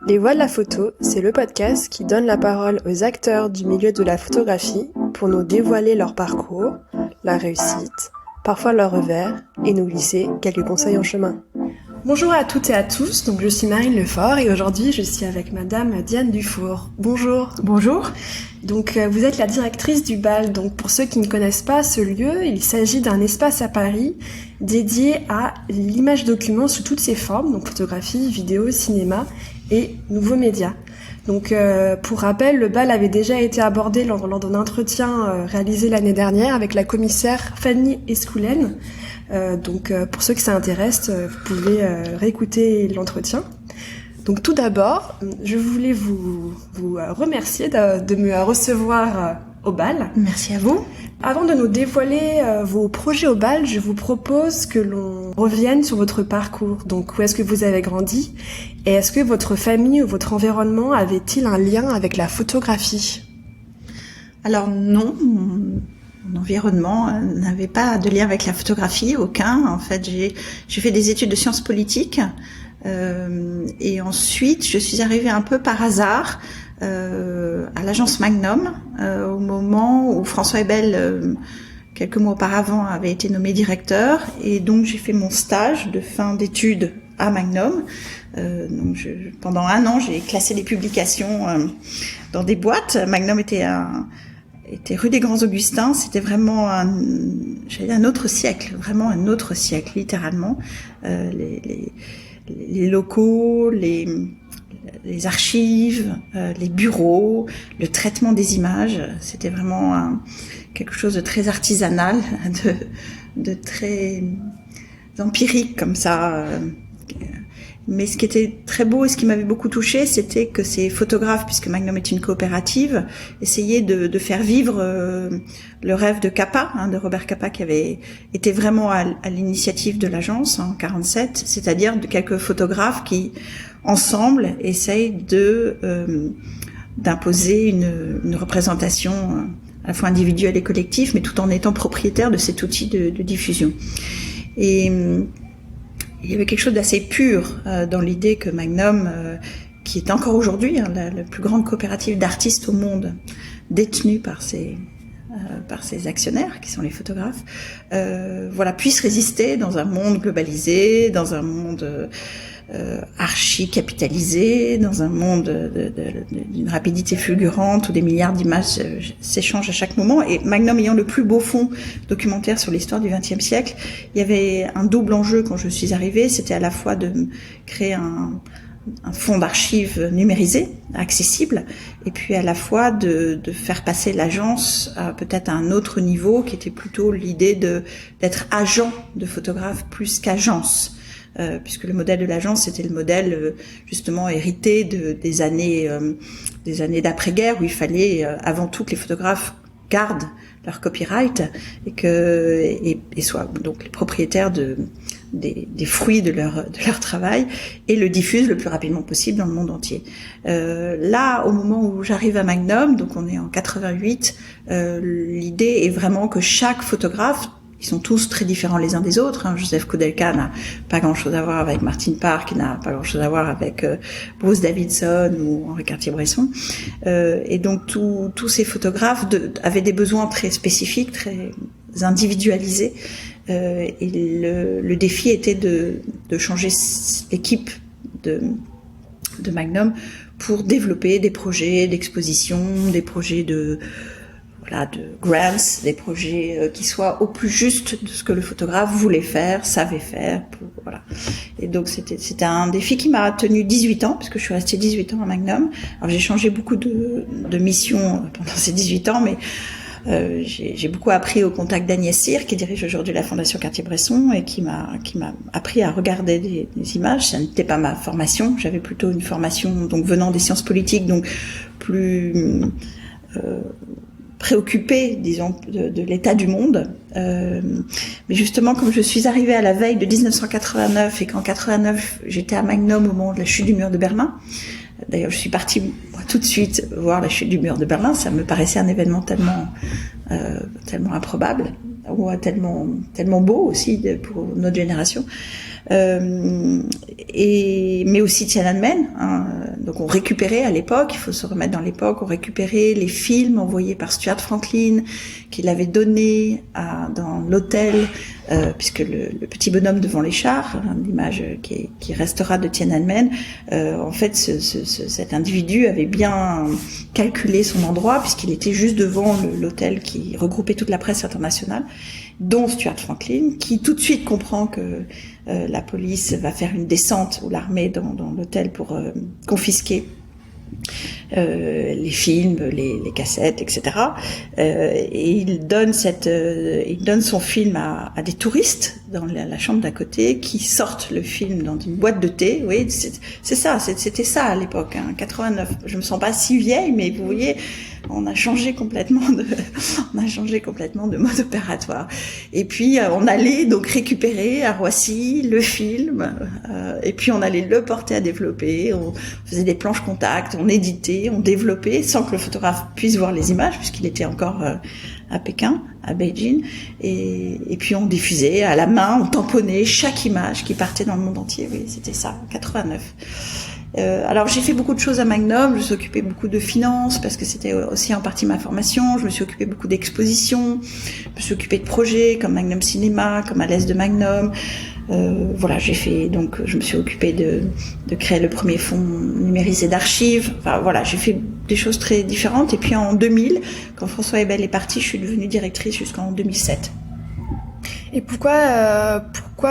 Les Voix de la photo, c'est le podcast qui donne la parole aux acteurs du milieu de la photographie pour nous dévoiler leur parcours, la réussite, parfois leur revers, et nous glisser quelques conseils en chemin. Bonjour à toutes et à tous, donc je suis Marine Lefort et aujourd'hui je suis avec Madame Diane Dufour. Bonjour. Bonjour. Donc vous êtes la directrice du BAL, donc pour ceux qui ne connaissent pas ce lieu, il s'agit d'un espace à Paris dédié à l'image document sous toutes ses formes, donc photographie, vidéo, cinéma et nouveaux médias. Donc pour rappel, le BAL avait déjà été abordé lors d'un entretien réalisé l'année dernière avec la commissaire Fanny Escoulène. Donc pour ceux que ça intéresse, vous pouvez réécouter l'entretien. Donc tout d'abord, je voulais vous remercier de me recevoir au BAL. Merci à vous. Avant de nous dévoiler vos projets au BAL, je vous propose que l'on revienne sur votre parcours. Donc où est-ce que vous avez grandi et est-ce que votre famille ou votre environnement avait-il un lien avec la photographie ? Alors non, mon environnement n'avait pas de lien avec la photographie, aucun. En fait, j'ai fait des études de sciences politiques et ensuite je suis arrivée un peu par hasard à l'agence Magnum au moment où François Ebel, quelques mois auparavant, avait été nommé directeur, et donc j'ai fait mon stage de fin d'études à Magnum. Donc pendant 1 an, j'ai classé les publications dans des boîtes. Magnum était rue des Grands Augustins. C'était vraiment un autre siècle, vraiment un autre siècle, littéralement. Les locaux, les archives, les bureaux, le traitement des images, c'était vraiment quelque chose de très artisanal, de très empirique comme ça. Mais ce qui était très beau et ce qui m'avait beaucoup touchée, c'était que ces photographes, puisque Magnum est une coopérative, essayaient de faire vivre le rêve de Capa, de Robert Capa, qui avait été vraiment à l'initiative de l'agence en 47, c'est-à-dire de quelques photographes qui, ensemble, essayent d'imposer une représentation à la fois individuelle et collective, mais tout en étant propriétaire de cet outil de diffusion. Et il y avait quelque chose d'assez pur dans l'idée que Magnum, qui est encore aujourd'hui la plus grande coopérative d'artistes au monde, détenue par ses actionnaires, qui sont les photographes, puisse résister dans un monde globalisé, dans un monde archi-capitalisé, dans un monde d'une rapidité fulgurante où des milliards d'images s'échangent à chaque moment. Et Magnum ayant le plus beau fonds documentaire sur l'histoire du XXe siècle, il y avait un double enjeu quand je suis arrivée. C'était à la fois de créer un fonds d'archives numérisé, accessible, et puis à la fois de faire passer l'agence peut-être à un autre niveau, qui était plutôt l'idée d'être agent de photographe plus qu'agence. Puisque le modèle de l'agence, c'était le modèle justement hérité des années d'après-guerre, où il fallait avant tout que les photographes gardent leur copyright et soient donc les propriétaires des fruits de leur travail, et le diffusent le plus rapidement possible dans le monde entier. Là, au moment où j'arrive à Magnum, donc on est en 88, l'idée est vraiment que chaque photographe, ils sont tous très différents les uns des autres. Joseph Koudelka n'a pas grand-chose à voir avec Martin Parr, qui n'a pas grand-chose à voir avec Bruce Davidson ou Henri Cartier-Bresson. Et donc tous ces photographes avaient des besoins très spécifiques, très individualisés. Et le défi était de changer l'équipe de Magnum pour développer des projets d'exposition, des projets de grants, des projets qui soient au plus juste de ce que le photographe voulait faire, savait faire. Et donc c'était un défi qui m'a tenu 18 ans, puisque je suis restée 18 ans à Magnum. Alors j'ai changé beaucoup de missions pendant ces 18 ans, mais j'ai beaucoup appris au contact d'Agnès Cyr, qui dirige aujourd'hui la Fondation Cartier-Bresson, et qui m'a appris à regarder des images. Ça n'était pas ma formation, j'avais plutôt une formation donc venant des sciences politiques, donc plus préoccupée, disons, de l'état du monde. Mais justement, comme je suis arrivée à la veille de 1989 et qu'en 89, j'étais à Magnum au moment de la chute du mur de Berlin. D'ailleurs, je suis partie tout de suite voir la chute du mur de Berlin. Ça me paraissait un événement tellement improbable, ou tellement beau aussi pour notre génération. Mais aussi Tiananmen, Donc on récupérait à l'époque, il faut se remettre dans l'époque, on récupérait les films envoyés par Stuart Franklin, qu'il avait donnés dans l'hôtel, puisque le petit bonhomme devant les chars, l'image qui restera de Tiananmen, en fait cet individu avait bien calculé son endroit, puisqu'il était juste devant l'hôtel qui regroupait toute la presse internationale, dont Stuart Franklin, qui tout de suite comprend que la police va faire une descente, ou l'armée dans l'hôtel pour confisquer les films, les cassettes, etc. Et il donne son film à des touristes dans la chambre d'à côté, qui sortent le film dans une boîte de thé. Oui, c'était ça à l'époque, 89. Je me sens pas si vieille, mais vous voyez, on a changé complètement de mode opératoire. Et puis on allait donc récupérer à Roissy le film, et puis on allait le porter à développer. On faisait des planches contact, on éditait, on développait sans que le photographe puisse voir les images, puisqu'il était encore à Pékin, à Beijing, et puis on diffusait à la main, on tamponnait chaque image qui partait dans le monde entier. Oui, c'était ça, 89. Alors j'ai fait beaucoup de choses à Magnum, je me suis occupée beaucoup de finances parce que c'était aussi en partie ma formation, je me suis occupée beaucoup d'expositions, je me suis occupée de projets comme Magnum Cinéma, comme à l'Est de Magnum. Voilà, je me suis occupée de créer le premier fonds numérisé d'archives. Enfin voilà, j'ai fait des choses très différentes. Et puis en 2000, quand François Hebel est parti, je suis devenue directrice jusqu'en 2007. Et pourquoi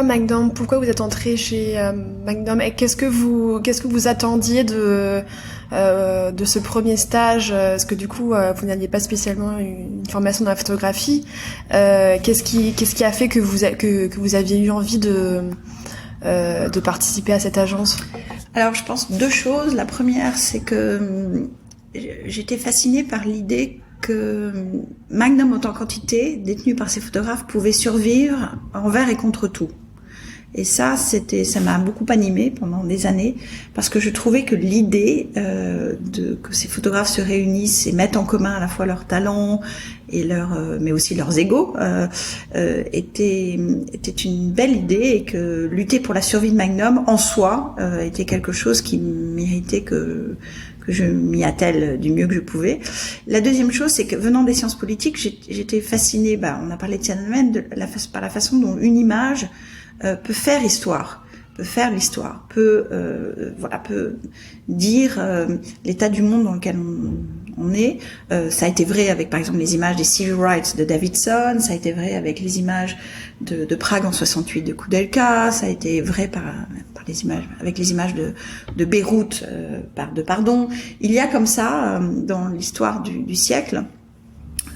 Magnum? Pourquoi vous êtes entrée chez Magnum? Et qu'est-ce que vous attendiez de ce premier stage? Parce que du coup, vous n'aviez pas spécialement une formation dans la photographie. Qu'est-ce qui a fait que vous aviez eu envie de participer à cette agence? Alors, je pense deux choses. La première, c'est que j'étais fascinée par l'idée que Magnum en tant qu'entité, détenue par ses photographes, pouvait survivre envers et contre tout. Et ça m'a beaucoup animée pendant des années, parce que je trouvais que l'idée que ces photographes se réunissent et mettent en commun à la fois leurs talents et mais aussi leurs égos était une belle idée, et que lutter pour la survie de Magnum en soi était quelque chose qui méritait que je m'y attelle du mieux que je pouvais. La deuxième chose, c'est que venant des sciences politiques, j'étais fascinée, on a parlé de Tiananmen, par la façon dont une image peut faire histoire, peut faire l'histoire, peut dire l'état du monde dans lequel on est. Ça a été vrai avec, par exemple, les images des Civil Rights de Davidson, ça a été vrai avec les images de Prague en 68 de Koudelka, ça a été vrai avec les images de Beyrouth de Pardon. Il y a comme ça, dans l'histoire du siècle,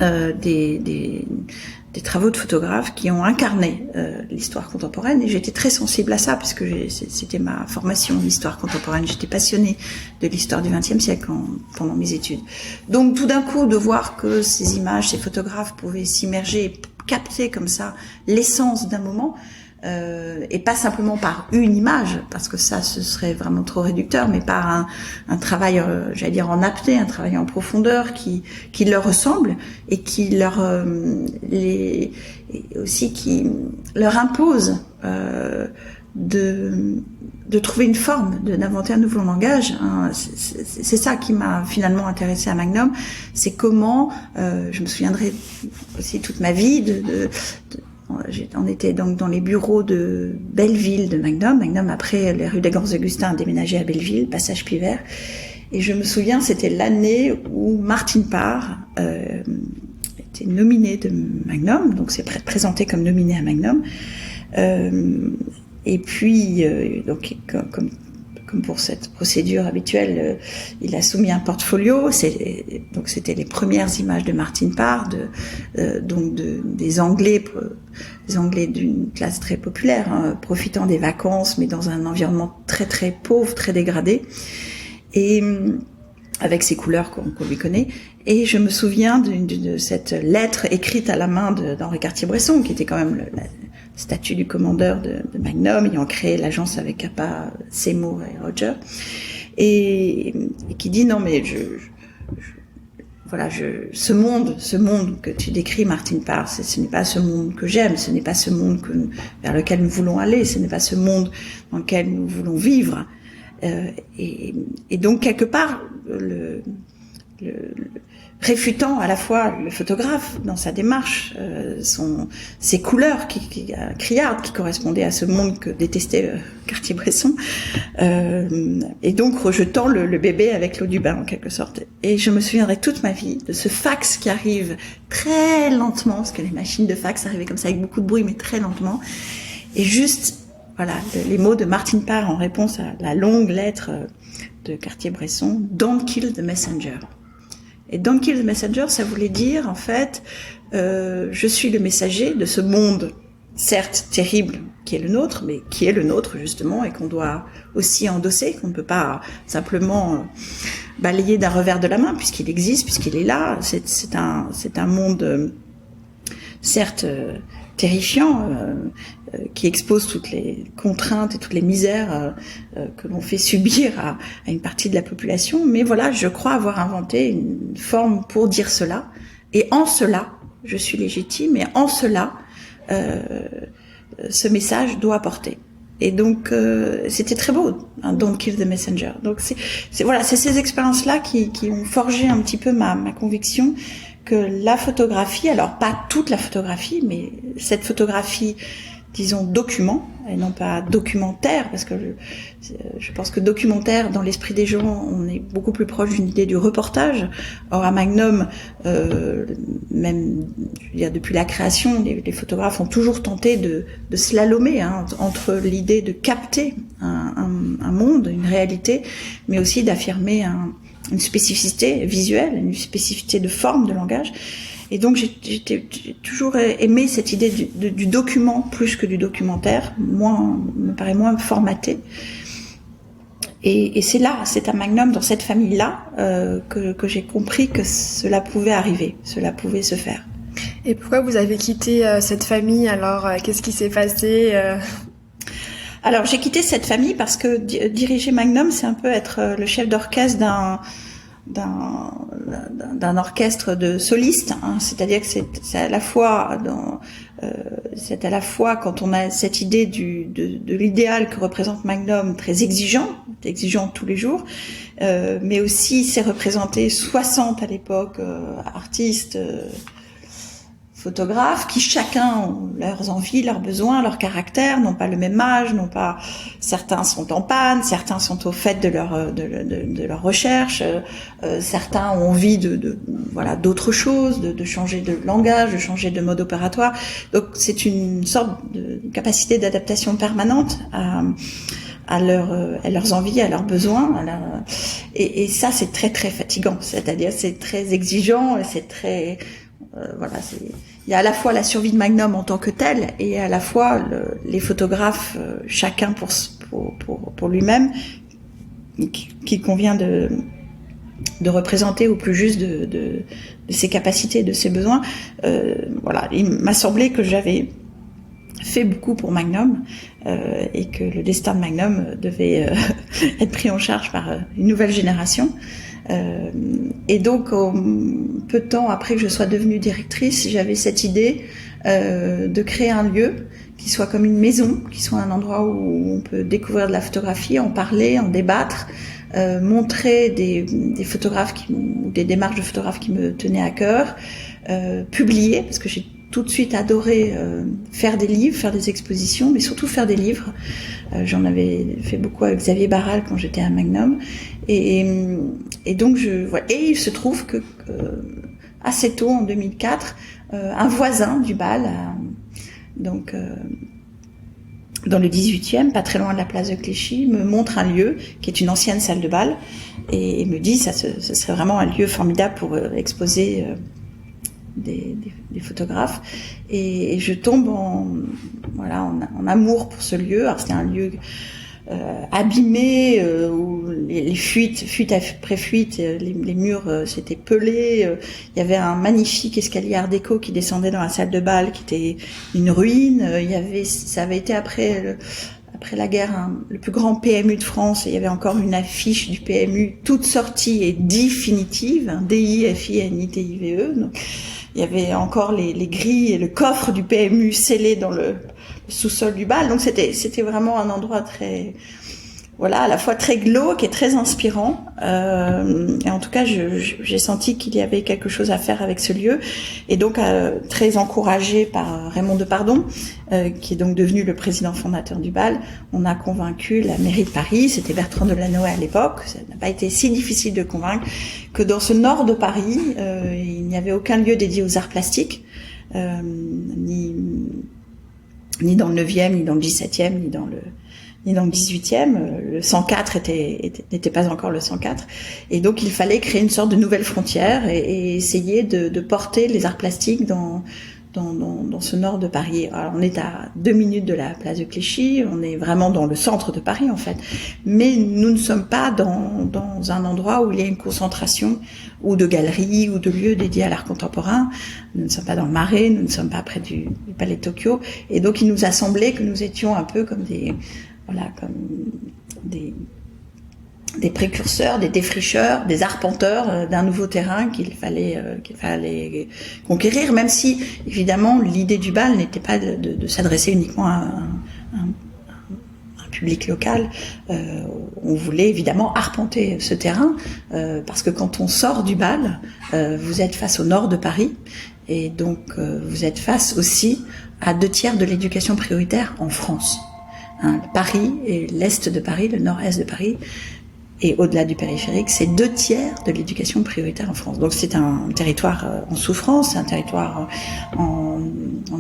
des travaux de photographes qui ont incarné l'histoire contemporaine, et j'étais très sensible à ça parce que c'était ma formation, l'histoire contemporaine. J'étais passionnée de l'histoire du XXe siècle pendant mes études. Donc tout d'un coup, de voir que ces images, ces photographes pouvaient s'immerger et capter comme ça l'essence d'un moment, et pas simplement par une image, parce que ça ce serait vraiment trop réducteur, mais par un travail, j'allais dire en apnée, un travail en profondeur qui leur ressemble, et qui qui leur impose de trouver une forme, d'inventer un nouveau langage. C'est ça qui m'a finalement intéressée à Magnum. C'est comment, je me souviendrai aussi toute ma vie on était donc dans les bureaux de Belleville de Magnum. Magnum, après les rues des Grands Augustins, a déménagé à Belleville, passage Pivert. Et je me souviens, c'était l'année où Martine Parr était nominée de Magnum, donc c'est présenté comme nominée à Magnum. Et puis, donc comme pour cette procédure habituelle, il a soumis un portfolio. Donc c'était les premières images de Martine Parr, des Anglais d'une classe très populaire, profitant des vacances, mais dans un environnement très très pauvre, très dégradé, et avec ses couleurs qu'on lui connaît. Et je me souviens de cette lettre écrite à la main d'Henri Cartier-Bresson, qui était quand même la statue du commandeur de Magnum, ayant créé l'agence avec Capa, Seymour et Roger, et qui dit non mais ce monde que tu décris, Martine Parr, ce n'est pas ce monde que j'aime, ce n'est pas ce monde vers lequel nous voulons aller, ce n'est pas ce monde dans lequel nous voulons vivre. Et donc quelque part, réfutant à la fois le photographe dans sa démarche, ses couleurs criardes qui correspondaient à ce monde que détestait Cartier-Bresson, et donc rejetant le bébé avec l'eau du bain en quelque sorte. Et je me souviendrai toute ma vie de ce fax qui arrive très lentement, parce que les machines de fax arrivaient comme ça avec beaucoup de bruit mais très lentement, et juste voilà les mots de Martin Parr en réponse à la longue lettre de Cartier-Bresson, Don't kill the messenger. Et Don't kill the messenger, ça voulait dire, en fait, je suis le messager de ce monde, certes terrible, qui est le nôtre, mais qui est le nôtre, justement, et qu'on doit aussi endosser, qu'on ne peut pas simplement balayer d'un revers de la main, puisqu'il existe, puisqu'il est là. C'est un monde, certes, terrifiant, qui expose toutes les contraintes et toutes les misères que l'on fait subir à une partie de la population. Mais voilà, je crois avoir inventé une forme pour dire cela. Et en cela, je suis légitime. Et en cela, ce message doit porter. Et donc, c'était très beau, hein, Don't kill the messenger. Donc, c'est ces expériences-là qui ont forgé un petit peu ma conviction que la photographie, alors pas toute la photographie, mais cette photographie, disons, document, et non pas documentaire, parce que je pense que documentaire, dans l'esprit des gens, on est beaucoup plus proche d'une idée du reportage. Or, à Magnum, même, je veux dire, depuis la création, les photographes ont toujours tenté de slalomer, hein, entre l'idée de capter un monde, une réalité, mais aussi d'affirmer une spécificité visuelle, une spécificité de forme, de langage. Et donc j'ai toujours aimé cette idée du document plus que du documentaire, me paraît moins formaté. Et c'est à Magnum, dans cette famille-là, que j'ai compris que cela pouvait arriver, cela pouvait se faire. Et pourquoi vous avez quitté cette famille alors? Qu'est-ce qui s'est passé Alors j'ai quitté cette famille parce que diriger Magnum, c'est un peu être le chef d'orchestre d'un orchestre de solistes, hein. C'est-à-dire que c'est à la fois quand on a cette idée de l'idéal que représente Magnum, très exigeant tous les jours, mais aussi c'est représenter 60 à l'époque artistes, photographes qui chacun ont leurs envies, leurs besoins, leurs caractères, n'ont pas le même âge, certains sont en panne, certains sont au fait de leur recherche, certains ont envie d'autre chose, de changer de langage, de changer de mode opératoire. Donc c'est une sorte de capacité d'adaptation permanente à leurs envies, à leurs besoins, et ça c'est très très fatigant. C'est-à-dire c'est très exigeant, c'est très il y a à la fois la survie de Magnum en tant que telle et à la fois les photographes, chacun pour lui-même, qu'il convient de représenter au plus juste de ses capacités, de ses besoins. Il m'a semblé que j'avais fait beaucoup pour Magnum et que le destin de Magnum devait être pris en charge par une nouvelle génération. Et donc, peu de temps après que je sois devenue directrice, j'avais cette idée de créer un lieu qui soit comme une maison, qui soit un endroit où on peut découvrir de la photographie, en parler, en débattre, montrer des photographes ou des démarches de photographes qui me tenaient à cœur, publier, parce que j'ai tout de suite adoré faire des livres, faire des expositions, mais surtout faire des livres. J'en avais fait beaucoup avec Xavier Barral quand j'étais à Magnum. Et donc et il se trouve que assez tôt, en 2004, un voisin du Bal, dans le 18e, pas très loin de la place de Clichy, me montre un lieu qui est une ancienne salle de bal et me dit ça serait vraiment un lieu formidable pour exposer des photographes, et je tombe en amour pour ce lieu. Alors c'était un lieu abîmé, où les fuite après fuite, les murs s'étaient pelés, il y avait un magnifique escalier art déco qui descendait dans la salle de bal qui était une ruine, ça avait été après la guerre le plus grand PMU de France, et il y avait encore une affiche du PMU toute sortie et définitive, DIFINITIVE. Donc il y avait encore les grilles et le coffre du PMU scellé dans le sous-sol du Bal. Donc c'était vraiment un endroit très à la fois très glauque et très inspirant. Et en tout cas, j'ai senti qu'il y avait quelque chose à faire avec ce lieu. Et donc, très encouragé par Raymond Depardon, qui est donc devenu le président fondateur du bal, on a convaincu la mairie de Paris, c'était Bertrand Delanoë à l'époque, ça n'a pas été si difficile de convaincre, que dans ce nord de Paris, il n'y avait aucun lieu dédié aux arts plastiques, ni dans le 9e, ni dans le 17e, ni dans le 18e. Le 104 n'était pas encore le 104. Et donc, il fallait créer une sorte de nouvelle frontière et essayer de porter les arts plastiques dans ce nord de Paris. Alors, on est à 2 minutes de la place de Clichy, on est vraiment dans le centre de Paris, en fait. Mais nous ne sommes pas dans un endroit où il y a une concentration ou de galeries ou de lieux dédiés à l'art contemporain. Nous ne sommes pas dans le Marais, nous ne sommes pas près du Palais de Tokyo. Et donc, il nous a semblé que nous étions un peu comme des précurseurs, des défricheurs, des arpenteurs d'un nouveau terrain qu'il fallait conquérir, même si, évidemment, l'idée du bal n'était pas de s'adresser uniquement à un public local. On voulait évidemment arpenter ce terrain, parce que quand on sort du bal, vous êtes face au nord de Paris, et donc vous êtes face aussi à 2/3 de l'éducation prioritaire en France. Paris et l'est de Paris, le nord-est de Paris, et au-delà du périphérique, c'est 2/3 de l'éducation prioritaire en France. Donc c'est un territoire en souffrance, c'est un territoire en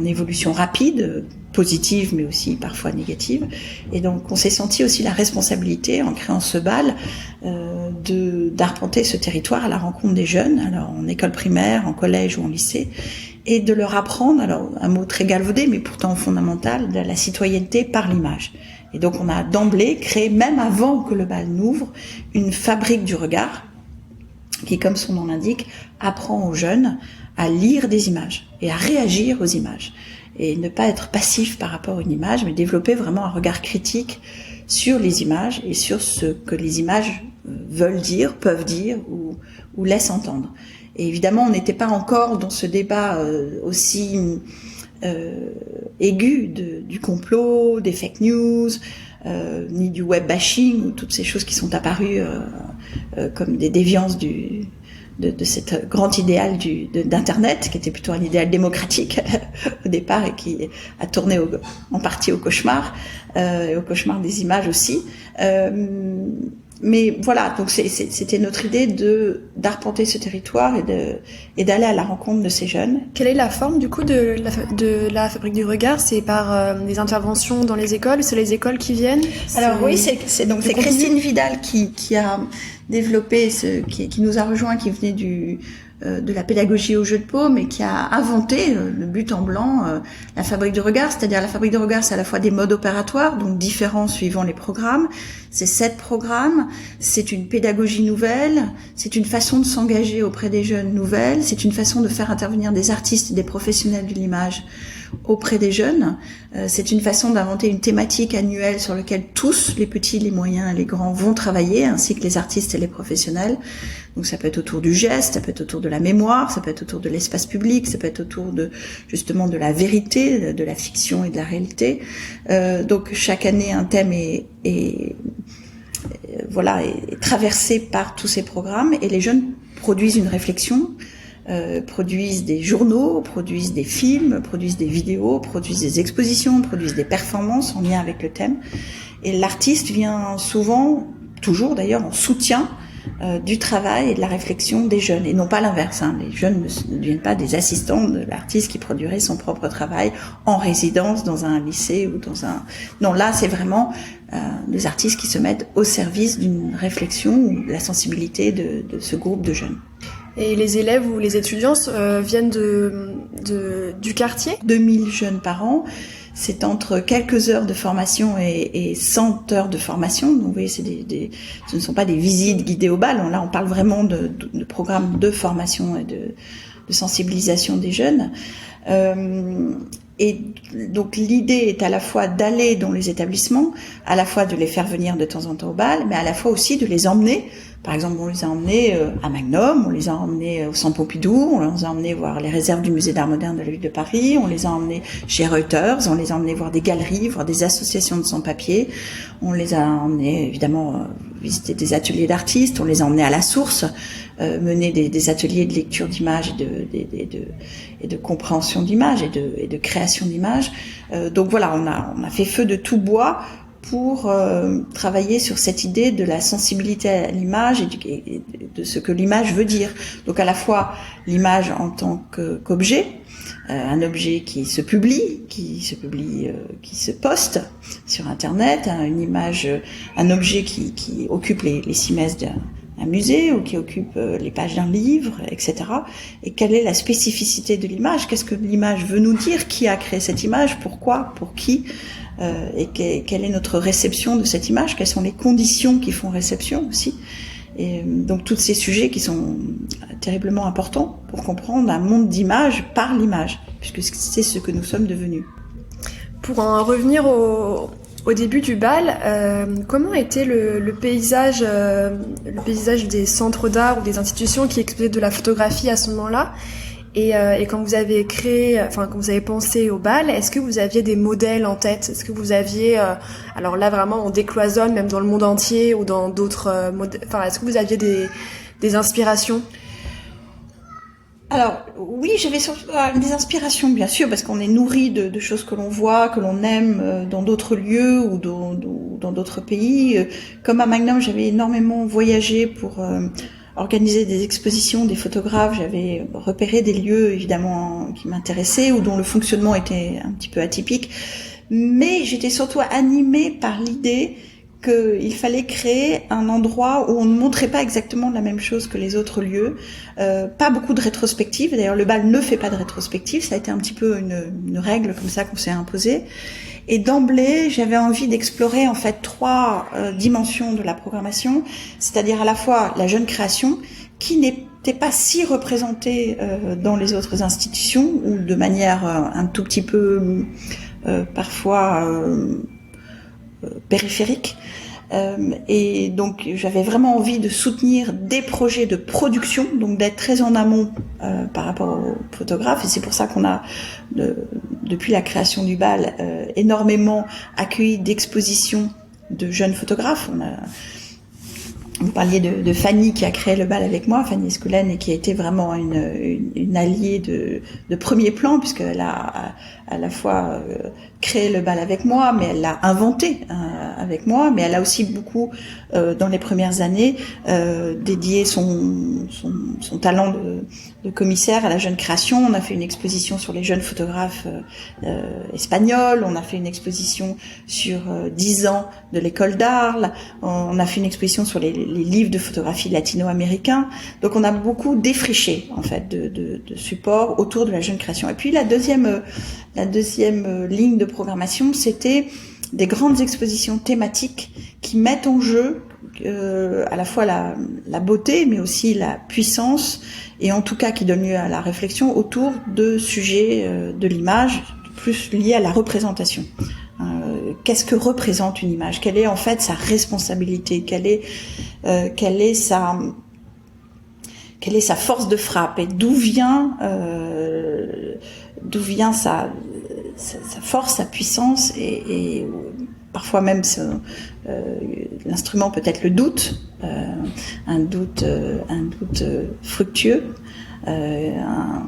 évolution rapide, positive mais aussi parfois négative. Et donc on s'est senti aussi la responsabilité, en créant ce bal, d'arpenter ce territoire à la rencontre des jeunes, alors en école primaire, en collège ou en lycée, et de leur apprendre, alors un mot très galvaudé mais pourtant fondamental, de la citoyenneté par l'image. Et donc on a d'emblée créé, même avant que le bal n'ouvre, une fabrique du regard qui, comme son nom l'indique, apprend aux jeunes à lire des images et à réagir aux images. Et ne pas être passif par rapport à une image, mais développer vraiment un regard critique sur les images et sur ce que les images veulent dire, peuvent dire ou laissent entendre. Et évidemment, on n'était pas encore dans ce débat aussi aigu du complot, des fake news, ni du web bashing, ou toutes ces choses qui sont apparues comme des déviances de cet grand idéal d'Internet, qui était plutôt un idéal démocratique au départ et qui a tourné en partie au cauchemar, et au cauchemar des images aussi. Mais voilà, donc c'était notre idée d'arpenter ce territoire et d'aller à la rencontre de ces jeunes. Quelle est la forme du coup de la fabrique du regard? C'est par des interventions dans les écoles? C'est les écoles qui viennent? Alors oui, c'est Christine Vidal qui a développé qui nous a rejoint, qui venait de la pédagogie au jeu de paume, mais qui a inventé le but en blanc, la fabrique du regard. C'est-à-dire, la fabrique du regard, c'est à la fois des modes opératoires, donc différents suivant les programmes. C'est 7 programmes, c'est une pédagogie nouvelle, c'est une façon de s'engager auprès des jeunes nouvelle, c'est une façon de faire intervenir des artistes et des professionnels de l'image auprès des jeunes. C'est une façon d'inventer une thématique annuelle sur laquelle tous, les petits, les moyens et les grands, vont travailler, ainsi que les artistes et les professionnels. Donc ça peut être autour du geste, ça peut être autour de la mémoire, ça peut être autour de l'espace public, ça peut être autour justement de la vérité, de la fiction et de la réalité. Donc chaque année, un thème est traversé par tous ces programmes, et les jeunes produisent une réflexion, produisent des journaux, produisent des films, produisent des vidéos, produisent des expositions, produisent des performances en lien avec le thème. Et l'artiste vient souvent, toujours d'ailleurs, en soutien du travail et de la réflexion des jeunes, et non pas l'inverse. Les jeunes ne deviennent pas des assistants de l'artiste qui produirait son propre travail en résidence dans un lycée ou Non, là, c'est vraiment des artistes qui se mettent au service d'une réflexion ou de la sensibilité de ce groupe de jeunes. Et les élèves ou les étudiants viennent du quartier? 2000 jeunes par an. C'est entre quelques heures de formation et 100 heures de formation. Donc, vous voyez, ce ne sont pas des visites guidées au bal. Là, on parle vraiment de programmes de formation et de sensibilisation des jeunes. Et donc l'idée est à la fois d'aller dans les établissements, à la fois de les faire venir de temps en temps au bal, mais à la fois aussi de les emmener. Par exemple, on les a emmenés à Magnum, on les a emmenés au Centre Pompidou, on les a emmenés voir les réserves du Musée d'Art Moderne de la ville de Paris, on les a emmenés chez Reuters, on les a emmenés voir des galeries, voir des associations de sans-papiers, on les a emmenés évidemment visiter des ateliers d'artistes, on les a emmenés à la source, mener des ateliers de lecture d'images et de compréhension d'images et de création d'images. Donc voilà, on a fait feu de tout bois pour travailler sur cette idée de la sensibilité à l'image et de ce que l'image veut dire. Donc à la fois l'image en tant qu'objet, un objet qui se publie, qui se poste sur Internet, une image, un objet qui occupe les 6 mètres d'un musée ou qui occupe les pages d'un livre, etc. Et quelle est la spécificité de l'image? Qu'est-ce que l'image veut nous dire? Qui a créé cette image? Pourquoi? Pour qui? Et quelle est notre réception de cette image? Quelles sont les conditions qui font réception aussi? Et donc tous ces sujets qui sont terriblement importants pour comprendre un monde d'images par l'image, puisque c'est ce que nous sommes devenus. Pour en revenir au début du bal, comment était le paysage des centres d'art ou des institutions qui exposaient de la photographie à ce moment-là? Et quand vous avez quand vous avez pensé au bal, est-ce que vous aviez des modèles en tête? Est-ce que vous aviez, alors là vraiment on décloisonne même dans le monde entier ou dans d'autres est-ce que vous aviez des inspirations? Alors oui, j'avais surtout des inspirations bien sûr, parce qu'on est nourri de choses que l'on voit, que l'on aime dans d'autres lieux ou dans d'autres pays. Comme à Magnum, j'avais énormément voyagé pour organiser des expositions, des photographes. J'avais repéré des lieux évidemment qui m'intéressaient ou dont le fonctionnement était un petit peu atypique. Mais j'étais surtout animée par l'idée qu'il fallait créer un endroit où on ne montrait pas exactement la même chose que les autres lieux. Pas beaucoup de rétrospectives. D'ailleurs, le bal ne fait pas de rétrospective. Ça a été un petit peu une règle comme ça qu'on s'est imposée. Et d'emblée, j'avais envie d'explorer en fait 3 dimensions de la programmation, c'est-à-dire à la fois la jeune création, qui n'était pas si représentée dans les autres institutions, ou de manière un tout petit peu parfois périphérique. Et donc j'avais vraiment envie de soutenir des projets de production, donc d'être très en amont par rapport aux photographes, et c'est pour ça qu'on a depuis la création du bal énormément accueilli d'expositions de jeunes photographes. Vous parliez de Fanny qui a créé le bal avec moi, Fanny Escoulène, et qui a été vraiment une alliée de premier plan, puisqu'elle a à la fois créé le bal avec moi, mais elle l'a inventé avec moi, mais elle a aussi beaucoup, dans les premières années, dédié son talent de commissaire à la jeune création. On a fait une exposition sur les jeunes photographes espagnols, on a fait une exposition sur 10 ans de l'école d'Arles, on a fait une exposition sur les livres de photographie latino-américains. Donc on a beaucoup défriché en fait de supports autour de la jeune création. Et puis la deuxième ligne de programmation, c'était des grandes expositions thématiques qui mettent en jeu à la fois la beauté, mais aussi la puissance, et en tout cas qui donnent lieu à la réflexion autour de sujets de l'image, plus liés à la représentation. Qu'est-ce que représente une image? Quelle est en fait sa responsabilité? Quelle est sa force de frappe? Et d'où vient sa force, sa puissance, et parfois même l'instrument peut être le doute, un doute fructueux, un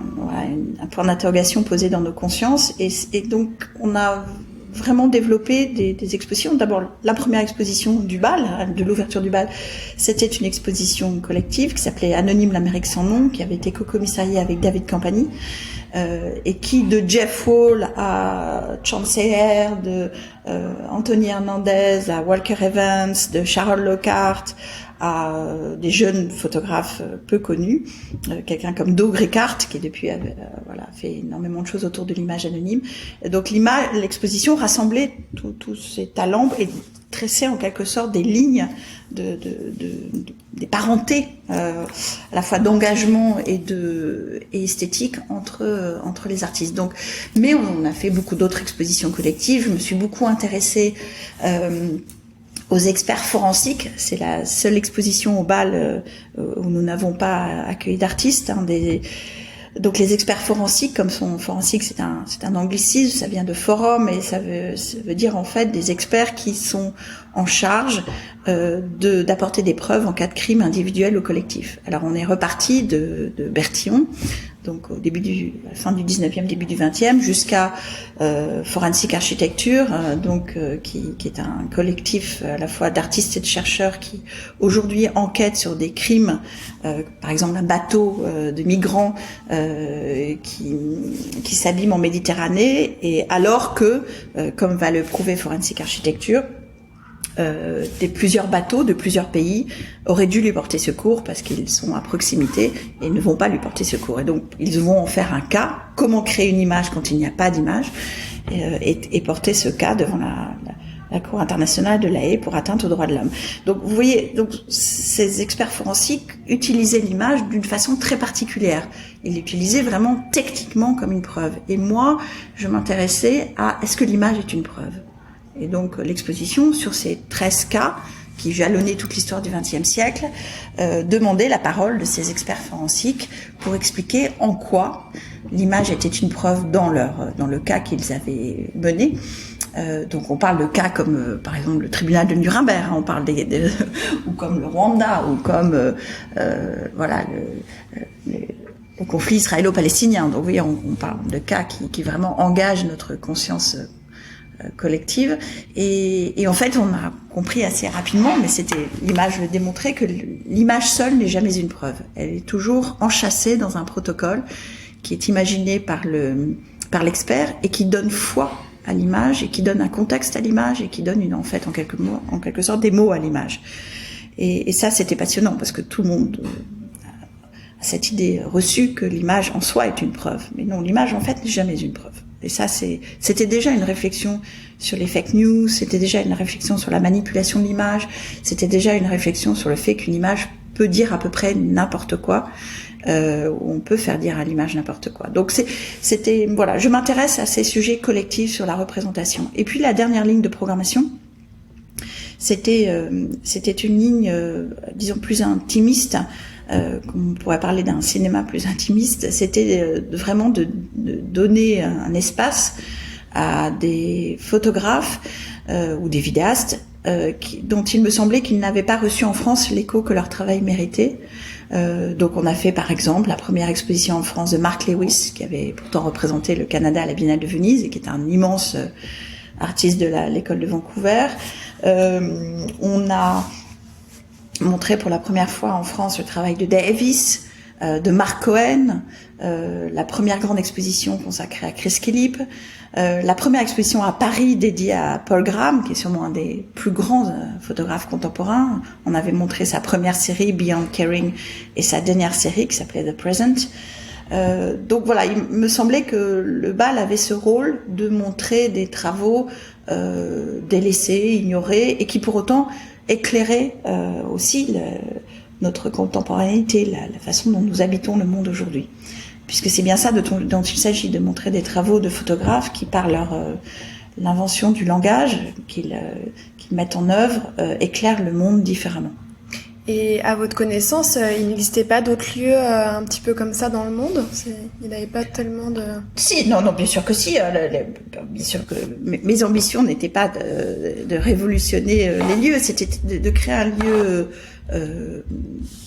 point d'interrogation posé dans nos consciences, et donc on a vraiment développé des expositions. D'abord, la première exposition du bal, de l'ouverture du bal, c'était une exposition collective qui s'appelait Anonyme l'Amérique sans nom, qui avait été co-commissariée avec David Campani, et qui, de Jeff Wall à Chance Ayer, de Anthony Hernandez à Walker Evans, de Sharon Lockhart à des jeunes photographes peu connus, quelqu'un comme Doug Ricart, qui depuis fait énormément de choses autour de l'image anonyme. Et donc l'exposition rassemblait tous ces talents, et tresser en quelque sorte des lignes des parentés à la fois d'engagement et esthétique entre les artistes. Donc, mais on a fait beaucoup d'autres expositions collectives. Je me suis beaucoup intéressée aux experts forensiques. C'est la seule exposition au BAL où nous n'avons pas accueilli d'artistes. Donc les experts forensiques, comme son forensique, c'est un anglicisme, ça vient de forum et ça veut dire en fait des experts qui sont en charge d'apporter des preuves en cas de crime individuel ou collectif. Alors on est reparti de Bertillon, donc au début la fin du 19e, début du 20e, jusqu'à Forensic Architecture, qui est un collectif à la fois d'artistes et de chercheurs qui aujourd'hui enquêtent sur des crimes, par exemple un bateau de migrants qui s'abîme en Méditerranée, et alors que, comme va le prouver Forensic Architecture, plusieurs bateaux de plusieurs pays auraient dû lui porter secours parce qu'ils sont à proximité et ne vont pas lui porter secours. Et donc, ils vont en faire un cas. Comment créer une image quand il n'y a pas d'image et porter ce cas devant la Cour internationale de La Haye pour atteinte aux droits de l'homme. Donc, vous voyez, ces experts forensiques utilisaient l'image d'une façon très particulière. Ils l'utilisaient vraiment techniquement comme une preuve. Et moi, je m'intéressais à est-ce que l'image est une preuve ? Et donc l'exposition sur ces 13 cas qui jalonnaient toute l'histoire du XXe siècle demandait la parole de ces experts forensiques pour expliquer en quoi l'image était une preuve dans le cas qu'ils avaient mené. Donc on parle de cas comme par exemple le tribunal de Nuremberg, on parle ou comme le Rwanda, ou comme le conflit israélo-palestinien. Donc vous voyez, on parle de cas qui vraiment engagent notre conscience collective, et en fait on a compris assez rapidement, mais l'image le démontrait, que l'image seule n'est jamais une preuve. Elle est toujours enchâssée dans un protocole qui est imaginé par l'expert et qui donne foi à l'image et qui donne un contexte à l'image et qui donne en quelque sorte des mots à l'image. Et ça c'était passionnant parce que tout le monde a cette idée reçue que l'image en soi est une preuve, mais non, l'image en fait n'est jamais une preuve. Et ça, c'était déjà une réflexion sur les fake news, c'était déjà une réflexion sur la manipulation de l'image, c'était déjà une réflexion sur le fait qu'une image peut dire à peu près n'importe quoi, on peut faire dire à l'image n'importe quoi. Donc je m'intéresse à ces sujets collectifs sur la représentation. Et puis la dernière ligne de programmation, c'était une ligne, disons, plus intimiste. On pourrait parler d'un cinéma plus intimiste, c'était vraiment de donner un espace à des photographes ou des vidéastes dont il me semblait qu'ils n'avaient pas reçu en France l'écho que leur travail méritait. Donc on a fait par exemple la première exposition en France de Mark Lewis, qui avait pourtant représenté le Canada à la Biennale de Venise et qui est un immense artiste de l'école de Vancouver. On a montré pour la première fois en France le travail de Davis, de Mark Cohen, la première grande exposition consacrée à Chris Killip, la première exposition à Paris dédiée à Paul Graham, qui est sûrement un des plus grands photographes contemporains. On avait montré sa première série Beyond Caring et sa dernière série qui s'appelait The Present. Donc voilà, il me semblait que le BAL avait ce rôle de montrer des travaux délaissés, ignorés, et qui pour autant éclairer aussi notre contemporanéité, la façon dont nous habitons le monde aujourd'hui. Puisque c'est bien ça dont il s'agit, de montrer des travaux de photographes qui, par l'invention du langage qu'ils mettent en œuvre, éclairent le monde différemment. Et à votre connaissance, il n'existait pas d'autres lieux un petit peu comme ça dans le monde ? Il n'avait pas tellement de... Si, non, bien sûr que si. Bien sûr que mes ambitions n'étaient pas de révolutionner les lieux, c'était de créer un lieu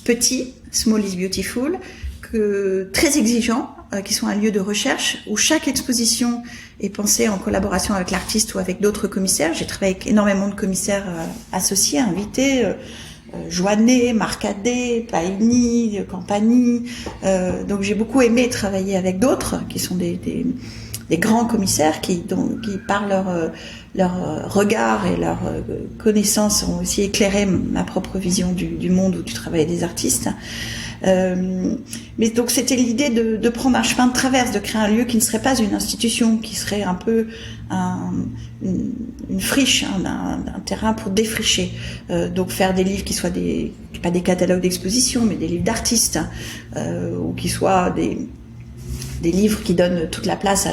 petit, small is beautiful, très exigeant, qui soit un lieu de recherche où chaque exposition est pensée en collaboration avec l'artiste ou avec d'autres commissaires. J'ai travaillé avec énormément de commissaires associés, invités, Joannet, Marcadet, Paini, Campani. Donc j'ai beaucoup aimé travailler avec d'autres qui sont des des grands commissaires qui par leur regard et leur connaissance ont aussi éclairé ma propre vision du monde où tu travaillais des artistes. Mais donc c'était l'idée de prendre un chemin de traverse, de créer un lieu qui ne serait pas une institution, qui serait un peu une friche, un terrain pour défricher. Donc faire des livres qui soient pas des catalogues d'exposition, mais des livres d'artistes, ou qui soient des livres qui donnent toute la place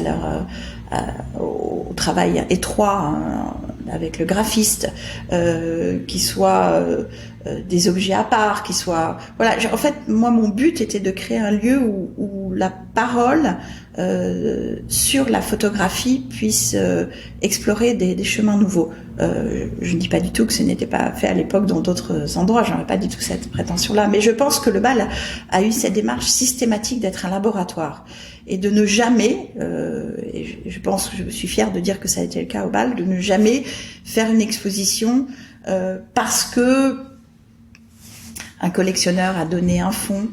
au travail étroit avec le graphiste, qui soient des objets à part, qui soient... Voilà, en fait, moi, mon but était de créer un lieu où la parole sur la photographie puisse explorer des chemins nouveaux. Je ne dis pas du tout que ce n'était pas fait à l'époque dans d'autres endroits, j'en ai pas du tout cette prétention-là, mais je pense que le BAL a eu cette démarche systématique d'être un laboratoire et de ne jamais, et je pense que je suis fière de dire que ça a été le cas au BAL, de ne jamais faire une exposition parce que un collectionneur a donné un fonds,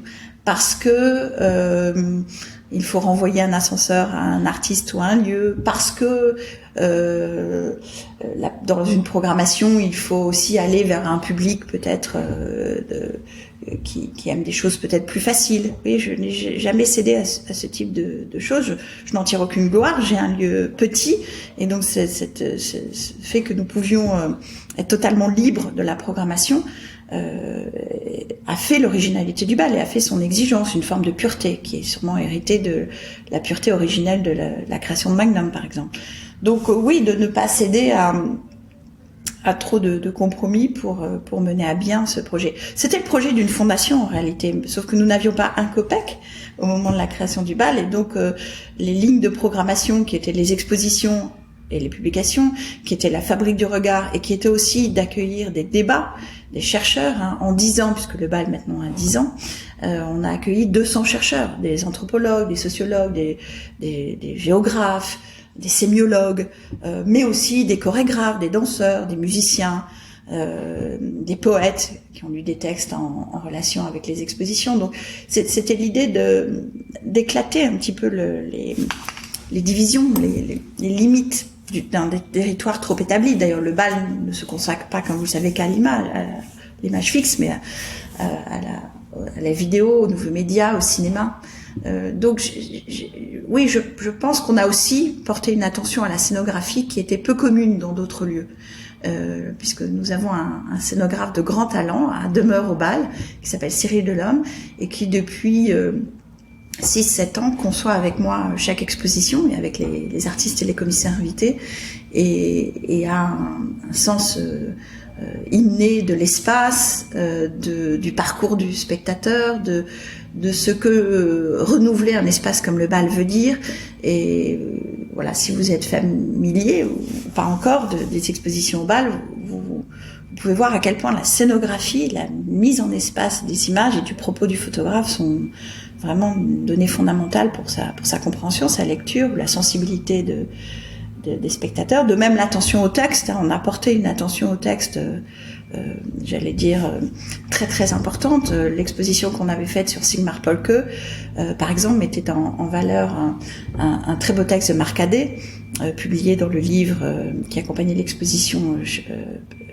parce que il faut renvoyer un ascenseur à un artiste ou à un lieu, parce que dans une programmation, il faut aussi aller vers un public peut-être qui aime des choses peut-être plus faciles. Oui, je n'ai jamais cédé à ce type de choses. Je n'en tire aucune gloire. J'ai un lieu petit, et donc ce fait que nous pouvions être totalement libres de la programmation a fait l'originalité du BAL et a fait son exigence, une forme de pureté qui est sûrement héritée de la pureté originelle de la création de Magnum, par exemple. Donc oui, de ne pas céder à trop de compromis pour mener à bien ce projet. C'était le projet d'une fondation en réalité, sauf que nous n'avions pas un copec au moment de la création du BAL, et donc les lignes de programmation qui étaient les expositions et les publications, qui étaient la fabrique du regard et qui étaient aussi d'accueillir des débats, des chercheurs. En 10 ans, puisque le BAL maintenant a 10 ans, on a accueilli 200 chercheurs, des anthropologues, des sociologues, des géographes, des sémiologues, mais aussi des chorégraphes, des danseurs, des musiciens, des poètes qui ont lu des textes en relation avec les expositions. Donc c'était l'idée d'éclater un petit peu les divisions, les limites d'un territoire trop établi. D'ailleurs, le BAL ne se consacre pas, comme vous le savez, qu'à l'image fixe, mais à la vidéo, aux nouveaux médias, au cinéma. Donc, oui, je pense qu'on a aussi porté une attention à la scénographie qui était peu commune dans d'autres lieux. Puisque nous avons un scénographe de grand talent à demeure au BAL, qui s'appelle Cyril Delhomme, et qui depuis 6-7 ans conçoit avec moi chaque exposition et avec les artistes et les commissaires invités, et a un sens inné de l'espace, du parcours du spectateur, de ce que renouveler un espace comme le BAL veut dire. Et voilà, si vous êtes familier ou pas encore des expositions au BAL, vous pouvez voir à quel point la scénographie, la mise en espace des images et du propos du photographe sont vraiment une donnée fondamentale pour sa compréhension, sa lecture, la sensibilité des spectateurs. De même, l'attention au texte. On a porté une attention au texte, j'allais dire, très très importante. L'exposition qu'on avait faite sur Sigmar Polke, par exemple, mettait en valeur un très beau texte de Marc Hadet, publié dans le livre qui accompagnait l'exposition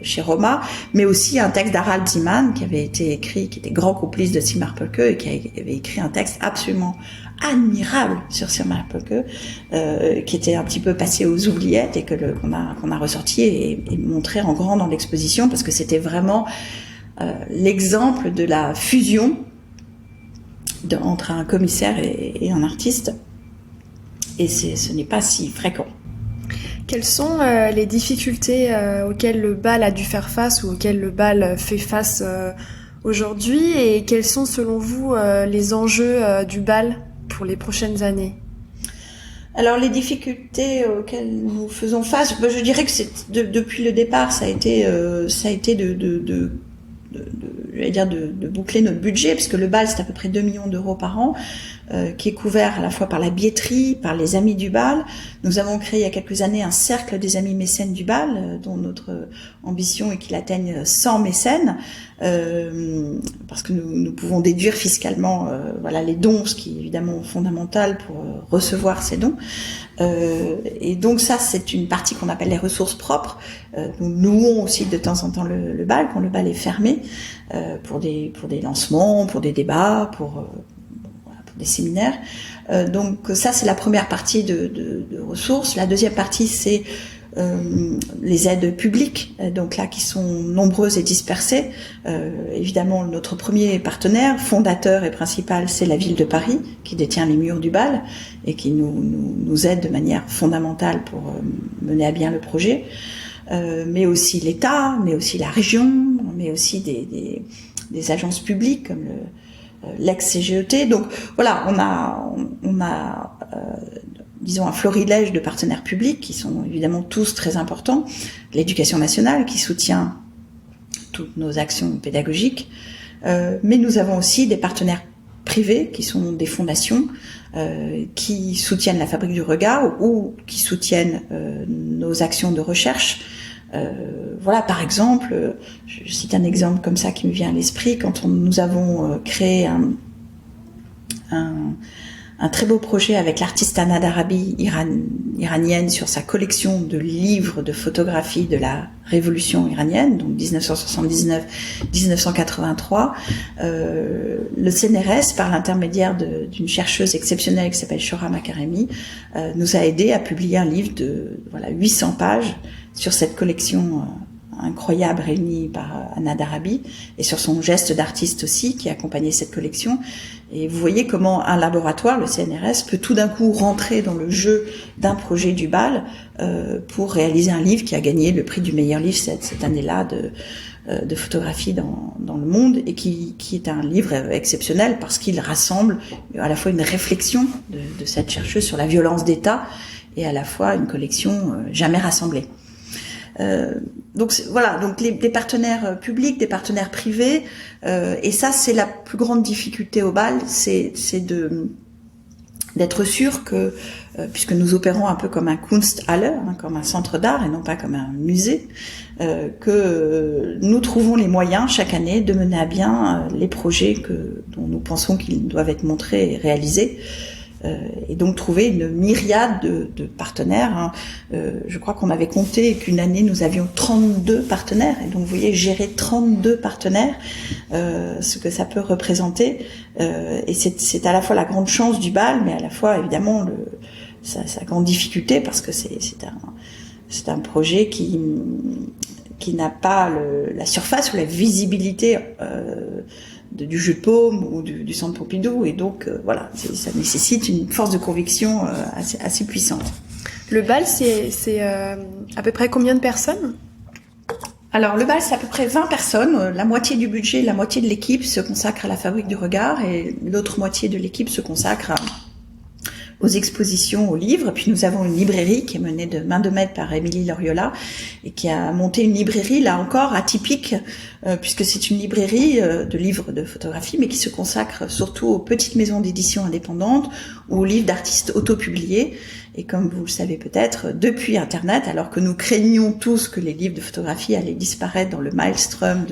chez Roma, mais aussi un texte d'Harald Ziman qui avait été écrit, qui était grand complice de Sigmar Polke et qui avait écrit un texte absolument admirable sur Sigmar Polke, qui était un petit peu passé aux oubliettes et qu'on a ressorti et montré en grand dans l'exposition, parce que c'était vraiment l'exemple de la fusion entre un commissaire et un artiste, et ce n'est pas si fréquent. Quelles sont les difficultés auxquelles le BAL a dû faire face ou auxquelles le BAL fait face aujourd'hui, et quels sont selon vous les enjeux du BAL pour les prochaines années? Alors les difficultés auxquelles nous faisons face, je dirais que depuis le départ, ça a été de boucler notre budget, puisque le BAL c'est à peu près 2 millions d'euros par an, qui est couvert à la fois par la billetterie, par les amis du BAL. Nous avons créé il y a quelques années un cercle des amis mécènes du BAL, dont notre ambition est qu'il atteigne 100 mécènes, parce que nous pouvons déduire fiscalement voilà les dons, ce qui est évidemment fondamental pour recevoir ces dons. Et donc ça, c'est une partie qu'on appelle les ressources propres. Nous louons aussi de temps en temps le bal quand le bal est fermé, pour des lancements, pour des débats, pour des séminaires. Donc ça, c'est la première partie de ressources. La deuxième partie, c'est les aides publiques, donc là qui sont nombreuses et dispersées. Évidemment, notre premier partenaire, fondateur et principal, c'est la ville de Paris, qui détient les murs du bal et qui nous aide de manière fondamentale pour mener à bien le projet. Mais aussi l'État, mais aussi la région, mais aussi des agences publiques comme l'ex-CGET. Donc voilà, on a disons un florilège de partenaires publics qui sont évidemment tous très importants. L'éducation nationale qui soutient toutes nos actions pédagogiques, mais nous avons aussi des partenaires privés qui sont des fondations qui soutiennent la Fabrique du Regard ou qui soutiennent nos actions de recherche. Voilà, par exemple, je cite un exemple comme ça qui me vient à l'esprit, quand nous avons créé un très beau projet avec l'artiste Anna Darabi, iranienne, sur sa collection de livres de photographies de la révolution iranienne, donc 1979-1983. Le CNRS, par l'intermédiaire d'une chercheuse exceptionnelle qui s'appelle Shora Makaremi, nous a aidé à publier un livre de 800 pages sur cette collection incroyable réunie par Anna Darabi et sur son geste d'artiste aussi qui accompagnait cette collection. Et vous voyez comment un laboratoire, le CNRS, peut tout d'un coup rentrer dans le jeu d'un projet du BAL pour réaliser un livre qui a gagné le prix du meilleur livre cette année-là de photographie dans le monde et qui est un livre exceptionnel parce qu'il rassemble à la fois une réflexion de cette chercheuse sur la violence d'État et à la fois une collection jamais rassemblée. Donc voilà, donc les partenaires publics, des partenaires privés, et ça c'est la plus grande difficulté au BAL, c'est d'être sûr que, puisque nous opérons un peu comme un Kunsthalle, comme un centre d'art et non pas comme un musée, que nous trouvons les moyens chaque année de mener à bien les projets dont nous pensons qu'ils doivent être montrés et réalisés. Et donc trouver une myriade de partenaires. Je crois qu'on avait compté qu'une année nous avions 32 partenaires, et donc vous voyez gérer 32 partenaires, ce que ça peut représenter. Et c'est à la fois la grande chance du BAL, mais à la fois évidemment sa grande difficulté parce que c'est un projet qui n'a pas la surface ou la visibilité du jeu de paume ou du centre Pompidou, et donc voilà, ça nécessite une force de conviction assez puissante. Le BAL, c'est à peu près combien de personnes ? Alors le BAL, c'est à peu près 20 personnes. La moitié du budget, la moitié de l'équipe se consacre à la Fabrique du Regard et l'autre moitié de l'équipe se consacre aux expositions, aux livres. Puis nous avons une librairie qui est menée de main de maître par Émilie Loriola et qui a monté une librairie, là encore, atypique, puisque c'est une librairie de livres de photographie, mais qui se consacre surtout aux petites maisons d'édition indépendantes ou aux livres d'artistes autopubliés. Et comme vous le savez peut-être, depuis Internet, alors que nous craignions tous que les livres de photographie allaient disparaître dans le maelstrom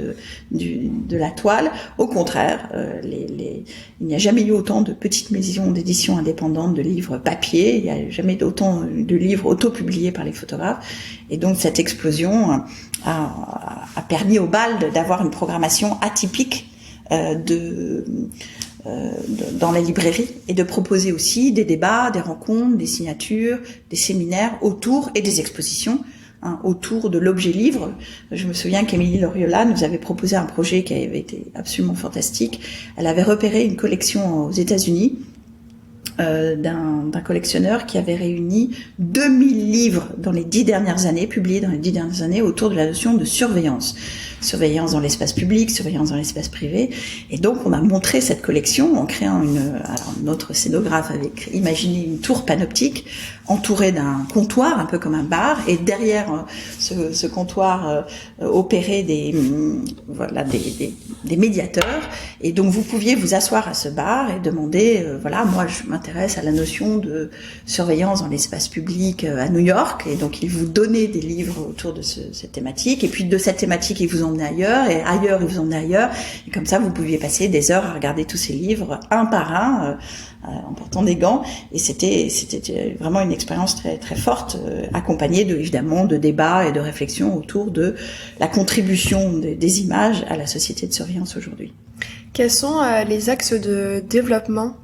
de la toile, au contraire, il n'y a jamais eu autant de petites maisons d'édition indépendantes de livres papier, il n'y a jamais autant de livres autopubliés par les photographes. Et donc cette explosion a permis au BAL d'avoir une programmation atypique dans les librairies et de proposer aussi des débats, des rencontres, des signatures, des séminaires autour et des expositions autour de l'objet livre. Je me souviens qu'Émilie Loriola nous avait proposé un projet qui avait été absolument fantastique. Elle avait repéré une collection aux États-Unis d'un collectionneur qui avait réuni 2000 livres dans les 10 dernières années, publiés dans les 10 dernières années, autour de la notion de surveillance. Surveillance dans l'espace public, surveillance dans l'espace privé. Et donc, on a montré cette collection en créant notre scénographe avait imaginé une tour panoptique entourée d'un comptoir, un peu comme un bar, et derrière ce comptoir opéraient des médiateurs. Et donc, vous pouviez vous asseoir à ce bar et demander, moi, je m'intéresse à la notion de surveillance dans l'espace public à New York. Et donc, ils vous donnaient des livres autour de cette thématique. Et puis, de cette thématique, ils vous emmenait ailleurs, et ailleurs il vous emmenait ailleurs, et comme ça vous pouviez passer des heures à regarder tous ces livres un par un en portant des gants, et c'était vraiment une expérience très très forte, accompagnée évidemment de débats et de réflexions autour de la contribution des images à la société de surveillance aujourd'hui. Quels sont les axes de développement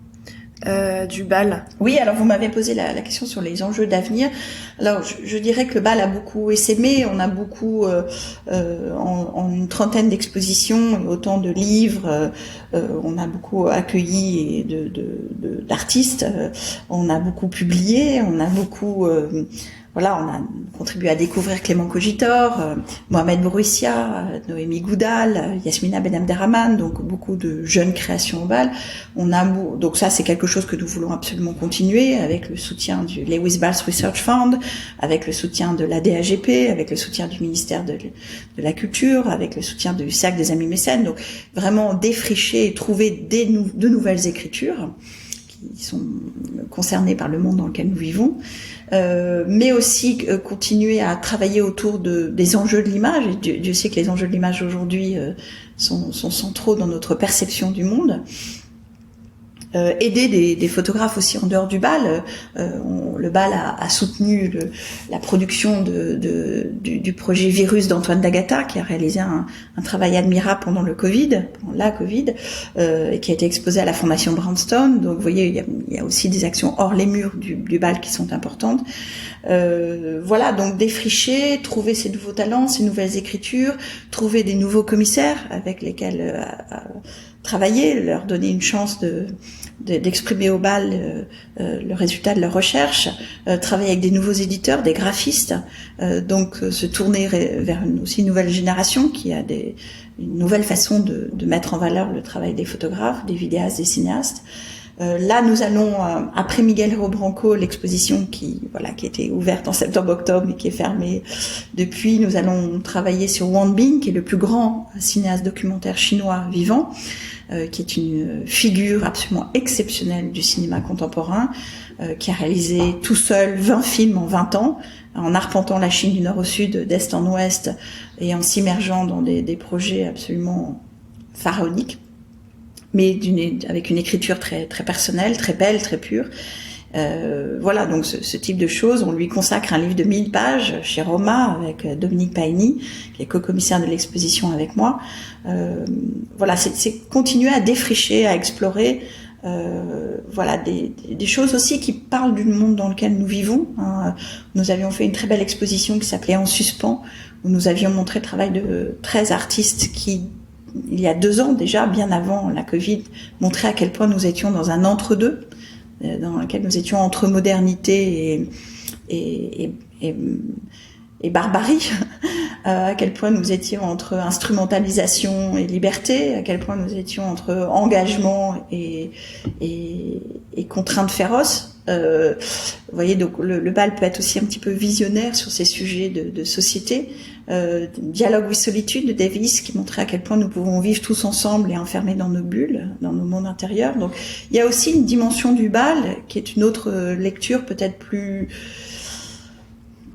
du BAL? Oui, alors vous m'avez posé la question sur les enjeux d'avenir. Alors je dirais que le BAL a beaucoup essaimé, on a beaucoup en une trentaine d'expositions, autant de livres, on a beaucoup accueilli d'artistes, on a beaucoup publié, on a beaucoup on a contribué à découvrir Clément Cogitor, Mohamed Bourouissia, Noémie Goudal, Yasmina Benabderrahman, donc beaucoup de jeunes créations au BAL. Donc ça, c'est quelque chose que nous voulons absolument continuer avec le soutien du Lewis Bals Research Fund, avec le soutien de la DAGP, avec le soutien du ministère de la Culture, avec le soutien du Cercle des Amis Mécènes. Donc vraiment défricher et trouver de nouvelles écritures qui sont concernés par le monde dans lequel nous vivons, mais aussi continuer à travailler autour des enjeux de l'image. Et Dieu sait que les enjeux de l'image aujourd'hui sont centraux dans notre perception du monde. Aider des photographes aussi en dehors du BAL. Le BAL a soutenu la production du projet Virus d'Antoine D'Agata, qui a réalisé un travail admirable pendant la Covid, et qui a été exposé à la Fondation Brownstone. Donc vous voyez, il y a aussi des actions hors les murs du BAL qui sont importantes. Donc défricher, trouver ces nouveaux talents, ces nouvelles écritures, trouver des nouveaux commissaires avec lesquels travailler, leur donner une chance d'exprimer au BAL le résultat de leur recherche, travailler avec des nouveaux éditeurs, des graphistes, donc se tourner vers aussi une nouvelle génération qui a une nouvelle façon de mettre en valeur le travail des photographes, des vidéastes, des cinéastes. Là, nous allons, après Miguel Héro Branco, l'exposition qui était ouverte en septembre-octobre et qui est fermée depuis, nous allons travailler sur Wang Bing, qui est le plus grand cinéaste documentaire chinois vivant, qui est une figure absolument exceptionnelle du cinéma contemporain, qui a réalisé tout seul 20 films en 20 ans, en arpentant la Chine du nord au sud, d'est en ouest, et en s'immergeant dans des projets absolument pharaoniques, mais avec une écriture très très personnelle, très belle, très pure. Donc ce type de choses, on lui consacre un livre de 1000 pages chez Roma avec Dominique Paini, qui est co-commissaire de l'exposition avec moi. C'est continuer à défricher, à explorer des choses aussi qui parlent du monde dans lequel nous vivons. Nous avions fait une très belle exposition qui s'appelait En suspens, où nous avions montré le travail de 13 artistes qui, il y a 2 ans déjà, bien avant la Covid, montraient à quel point nous étions dans un entre-deux, dans lequel nous étions entre modernité et barbarie, à quel point nous étions entre instrumentalisation et liberté, à quel point nous étions entre engagement et contraintes féroces. Vous voyez, donc le BAL peut être aussi un petit peu visionnaire sur ces sujets de société. Dialogue with Solitude de Davis, qui montrait à quel point nous pouvons vivre tous ensemble et enfermés dans nos bulles, dans nos mondes intérieurs. Donc il y a aussi une dimension du BAL qui est une autre lecture peut-être plus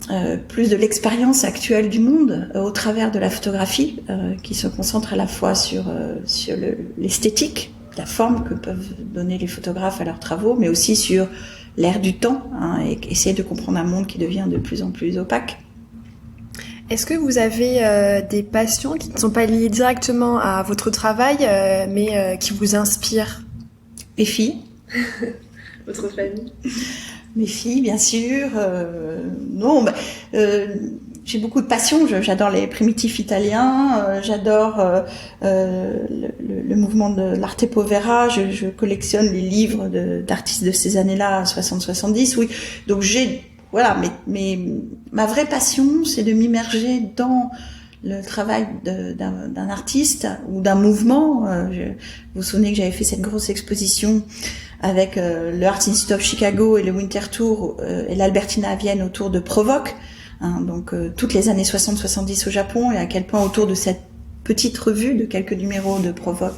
de l'expérience actuelle du monde au travers de la photographie, qui se concentre à la fois sur l'esthétique, la forme que peuvent donner les photographes à leurs travaux, mais aussi sur l'air du temps, et essayer de comprendre un monde qui devient de plus en plus opaque. Est-ce que vous avez des passions qui ne sont pas liées directement à votre travail, mais qui vous inspirent? Les filles. Votre famille? Mes filles, bien sûr. J'ai beaucoup de passion. J'adore les primitifs italiens. J'adore le mouvement de l'arte povera. Je collectionne les livres d'artistes de ces années-là, 60-70. Oui. Donc mais ma vraie passion, c'est de m'immerger dans le travail d'un artiste ou d'un mouvement. Vous vous souvenez que j'avais fait cette grosse exposition avec le Art Institute of Chicago et le Winter Tour et l'Albertina à Vienne autour de Provoque, donc toutes les années 60-70 au Japon, et à quel point autour de cette petite revue de quelques numéros de Provoque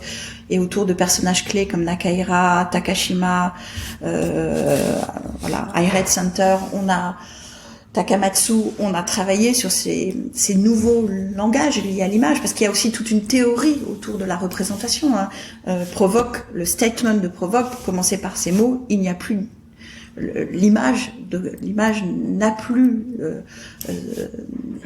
et autour de personnages clés comme Nakahira, Takashima, Ired Center, on a Takamatsu, on a travaillé sur ces nouveaux langages liés à l'image, parce qu'il y a aussi toute une théorie autour de la représentation. Provoque, le statement de Provoque, commençait par ces mots, il n'y a plus l'image n'a plus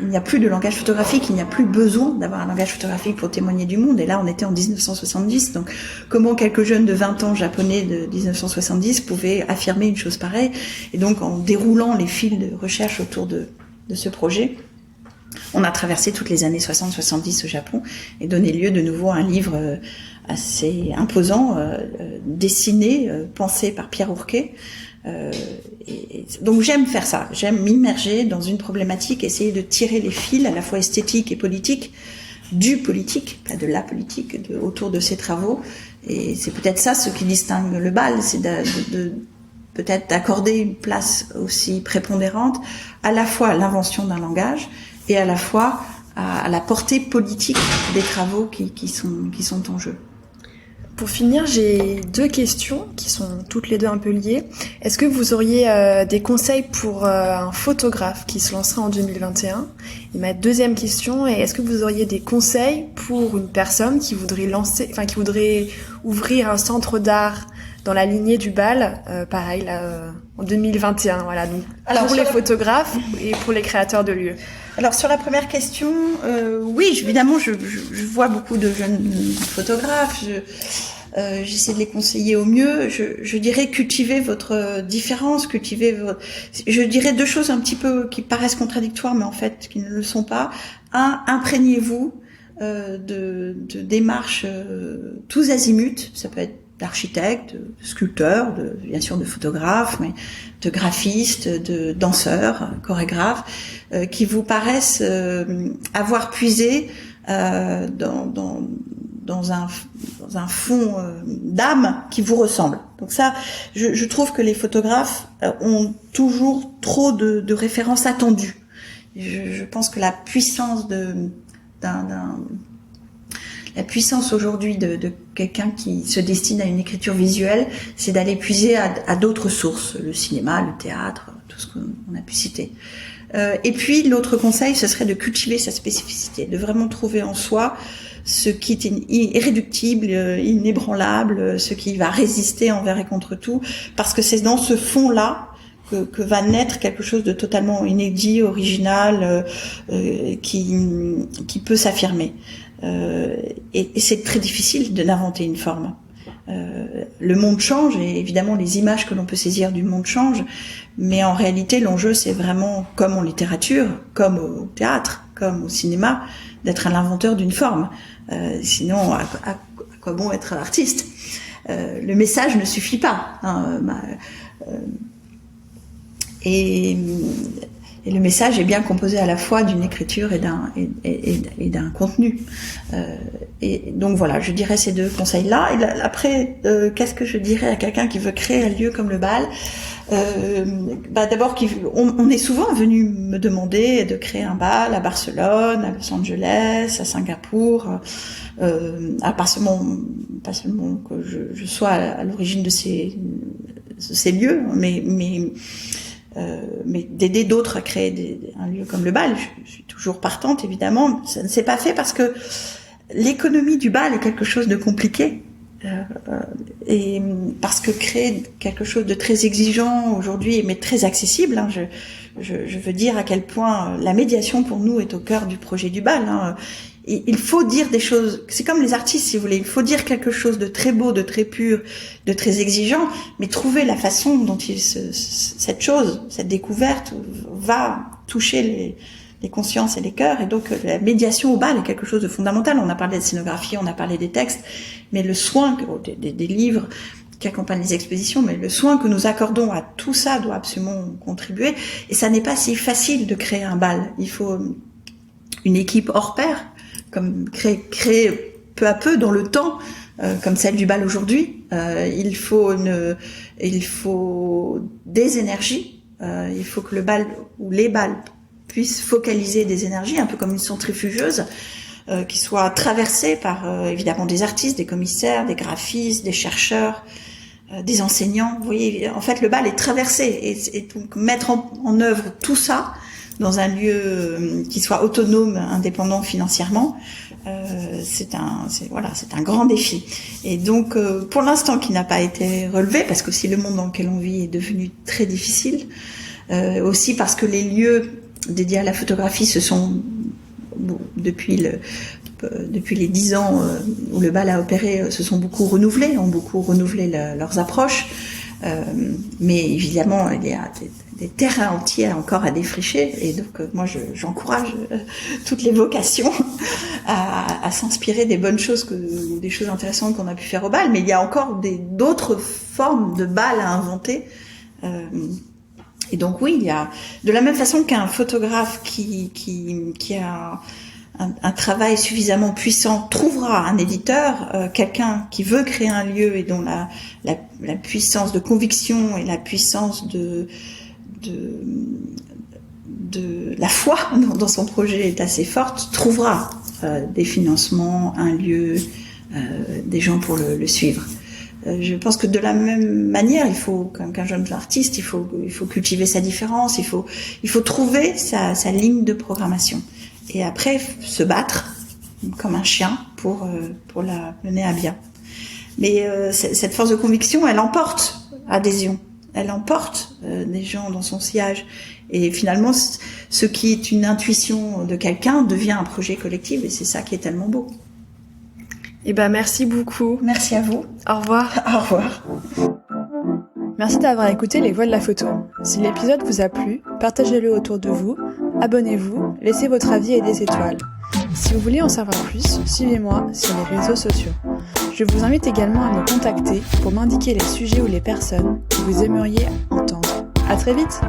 il n'y a plus de langage photographique, il n'y a plus besoin d'avoir un langage photographique pour témoigner du monde. Et là, on était en 1970, donc comment quelques jeunes de 20 ans japonais de 1970 pouvaient affirmer une chose pareille? Et donc, en déroulant les fils de recherche autour de ce projet, on a traversé toutes les années 60-70 au Japon et donné lieu de nouveau à un livre assez imposant, dessiné, pensé par Pierre Ourquet. Donc j'aime faire ça, j'aime m'immerger dans une problématique, essayer de tirer les fils à la fois esthétiques et politiques, du politique, pas de la politique, autour de ces travaux. Et c'est peut-être ça ce qui distingue le BAL, c'est peut-être d'accorder une place aussi prépondérante à la fois à l'invention d'un langage et à la fois à la portée politique des travaux qui sont en jeu. Pour finir, j'ai 2 questions qui sont toutes les deux un peu liées. Est-ce que vous auriez des conseils pour un photographe qui se lancera en 2021? Et ma deuxième question est, est-ce que vous auriez des conseils pour une personne qui voudrait ouvrir un centre d'art dans la lignée du BAL, pareil là, en 2021, voilà. Donc pour les photographes et pour les créateurs de lieux. Alors sur la première question, oui, évidemment, je vois beaucoup de jeunes photographes. J'essaie de les conseiller au mieux. Je dirais cultivez votre différence, je dirais 2 choses un petit peu qui paraissent contradictoires, mais en fait qui ne le sont pas. Imprégnez-vous de démarches tous azimuts. Ça peut être d'architectes, de sculpteurs, bien sûr de photographes, mais de graphistes, de danseurs, chorégraphes, qui vous paraissent avoir puisé dans un fond d'âme qui vous ressemble. Donc ça, je trouve que les photographes ont toujours trop de références attendues. Je pense que la puissance la puissance aujourd'hui de quelqu'un qui se destine à une écriture visuelle, c'est d'aller puiser à d'autres sources, le cinéma, le théâtre, tout ce qu'on a pu citer. Et puis l'autre conseil, ce serait de cultiver sa spécificité, de vraiment trouver en soi ce qui est irréductible, inébranlable, ce qui va résister envers et contre tout, parce que c'est dans ce fond-là que va naître quelque chose de totalement inédit, original, qui peut s'affirmer. Et c'est très difficile d'inventer une forme. Le monde change et évidemment les images que l'on peut saisir du monde changent, mais en réalité l'enjeu c'est vraiment, comme en littérature, comme au théâtre, comme au cinéma, d'être l'inventeur d'une forme. Sinon à quoi bon être artiste? Le message ne suffit pas, hein, et le message est bien composé à la fois d'une écriture et d'un contenu. Et donc voilà, je dirais ces 2 conseils-là. Et après, qu'est-ce que je dirais à quelqu'un qui veut créer un lieu comme le BAL? D'abord, on est souvent venu me demander de créer un BAL à Barcelone, à Los Angeles, à Singapour, pas seulement que je sois à l'origine de ces lieux, mais d'aider d'autres à créer un lieu comme le BAL. Je suis toujours partante, évidemment. Ça ne s'est pas fait parce que l'économie du BAL est quelque chose de compliqué. Et parce que créer quelque chose de très exigeant aujourd'hui, mais très accessible, hein, je veux dire à quel point la médiation pour nous est au cœur du projet du BAL. Hein. Il faut dire des choses, c'est comme les artistes si vous voulez, il faut dire quelque chose de très beau, de très pur, de très exigeant, mais trouver la façon dont cette découverte va toucher les consciences et les cœurs. Et donc la médiation au BAL est quelque chose de fondamental. On a parlé de scénographie, on a parlé des textes, mais le soin des livres qui accompagnent les expositions, mais le soin que nous accordons à tout ça doit absolument contribuer. Et ça n'est pas si facile de créer un BAL. Il faut une équipe hors pair, comme créer peu à peu dans le temps, comme celle du BAL aujourd'hui. Il faut des énergies. Il faut que le BAL ou les BAL puissent focaliser des énergies, un peu comme une centrifugeuse, qui soit traversée par évidemment des artistes, des commissaires, des graphistes, des chercheurs, des enseignants. Vous voyez, en fait, le bal est traversé. Et donc, mettre en œuvre tout ça dans un lieu qui soit autonome, indépendant financièrement, c'est un grand défi. Et donc, pour l'instant, qui n'a pas été relevé, parce que si le monde dans lequel on vit est devenu très difficile, aussi parce que les lieux dédiés à la photographie se sont, depuis les 10 ans où le bal a opéré, se sont beaucoup renouvelés, ont beaucoup renouvelé leurs approches. Mais évidemment, il y a des terrains entiers encore à défricher, et donc moi j'encourage toutes les vocations à s'inspirer des bonnes choses, des choses intéressantes qu'on a pu faire au bal, mais il y a encore d'autres formes de bal à inventer. Et donc oui, il y a, de la même façon qu'un photographe qui a un travail suffisamment puissant trouvera un éditeur, quelqu'un qui veut créer un lieu et dont la puissance de conviction et la puissance de la foi dans son projet est assez forte, trouvera des financements, un lieu, des gens pour le suivre. Je pense que de la même manière, il faut qu'un jeune artiste, il faut cultiver sa différence, il faut trouver sa ligne de programmation. Et après, se battre comme un chien pour la mener à bien. Mais cette force de conviction, elle emporte adhésion. Elle emporte des gens dans son sillage. Et finalement, ce qui est une intuition de quelqu'un devient un projet collectif. Et c'est ça qui est tellement beau. Eh ben, merci beaucoup. Merci à vous. Au revoir. Au revoir. Merci d'avoir écouté Les Voix de la photo. Si l'épisode vous a plu, partagez-le autour de vous, abonnez-vous, laissez votre avis et des étoiles. Si vous voulez en savoir plus, suivez-moi sur les réseaux sociaux. Je vous invite également à me contacter pour m'indiquer les sujets ou les personnes que vous aimeriez entendre. À très vite!